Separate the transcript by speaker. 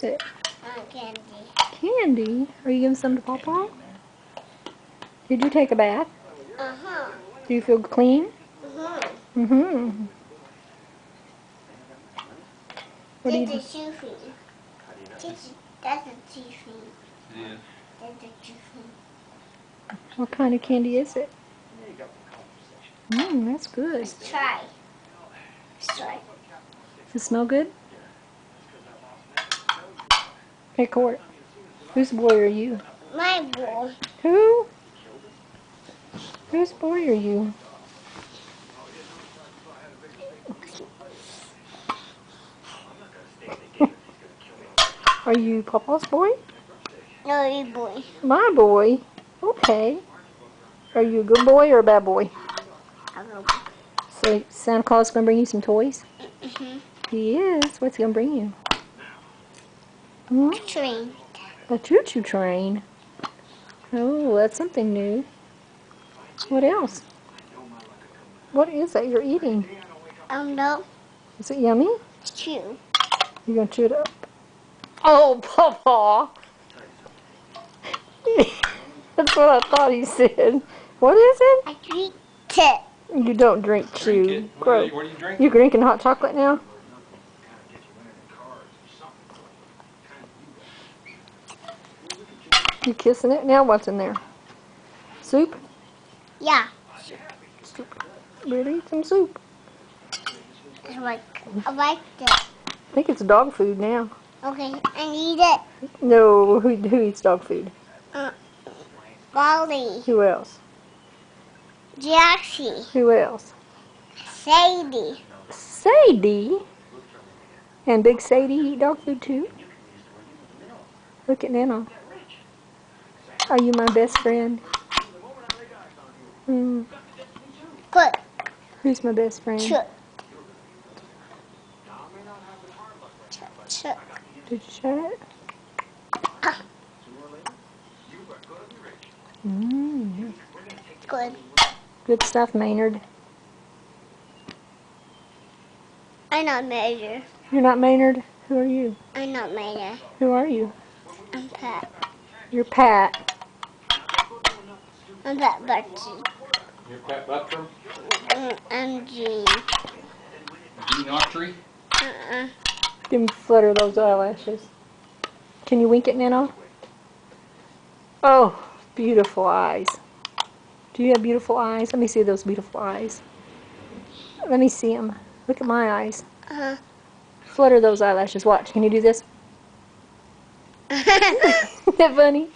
Speaker 1: it?
Speaker 2: Candy.
Speaker 1: Candy? Are you giving some to Papa? Did you take a bath?
Speaker 2: Uh-huh.
Speaker 1: Do you feel clean?
Speaker 2: Mm-hmm.
Speaker 1: Mm-hmm. What do you do?
Speaker 2: That's a toothing. That's a toothing.
Speaker 3: Yeah.
Speaker 2: That's a toothing.
Speaker 1: What kind of candy is it? That's good.
Speaker 2: Let's try. Let's try.
Speaker 1: Does it smell good? Hey, Kort. Whose boy are you?
Speaker 2: My bowl.
Speaker 1: Who? Whose boy are you? Are you Papa's boy?
Speaker 2: No, you boy.
Speaker 1: My boy. Okay. Are you a good boy or a bad boy?
Speaker 2: I'll go.
Speaker 1: So Santa Claus is going to bring you some toys?
Speaker 2: Mm-hmm.
Speaker 1: He is. What's he going to bring you? Hmm?
Speaker 2: Train.
Speaker 1: A choo-choo train. Oh, that's something new. What else? What is that you're eating?
Speaker 2: No.
Speaker 1: Is it yummy?
Speaker 2: Chew.
Speaker 1: You're going to chew it up. Oh, Papa! That's what I thought he said. What is it?
Speaker 2: I drink it.
Speaker 1: You don't drink chew.
Speaker 3: Drink it. What
Speaker 1: Gross.
Speaker 3: are you drinking?
Speaker 1: You're drinking hot chocolate now? You kissing it? Now what's in there? Soup?
Speaker 2: Yeah.
Speaker 1: Soup. Really? Some soup.
Speaker 2: I like it.
Speaker 1: I think it's dog food now.
Speaker 2: Okay, I need it.
Speaker 1: No, who eats dog food?
Speaker 2: Molly.
Speaker 1: Who else?
Speaker 2: Jaxie.
Speaker 1: Who else?
Speaker 2: Sadie.
Speaker 1: Sadie? And Big Sadie eat dog food too? Look at Nana. Are you my best friend?
Speaker 2: Good.
Speaker 1: Who's my best friend?
Speaker 2: Chuck. Chuck.
Speaker 1: Did you try it?
Speaker 2: Good.
Speaker 1: Good stuff, Maynard.
Speaker 2: I'm not Major.
Speaker 1: You're not Maynard? Who are you?
Speaker 2: I'm not Major.
Speaker 1: Who are you?
Speaker 2: I'm Pat.
Speaker 1: You're Pat.
Speaker 2: I'm Pat Betsy.
Speaker 3: You're Pat Buttram?
Speaker 2: I'm Jean.
Speaker 3: Gene Autry?
Speaker 1: Give me flutter those eyelashes. Can you wink at Nana? Oh, beautiful eyes. Do you have beautiful eyes? Let me see those beautiful eyes. Let me see them. Look at my eyes. Flutter those eyelashes. Watch. Can you do this? Isn't that funny?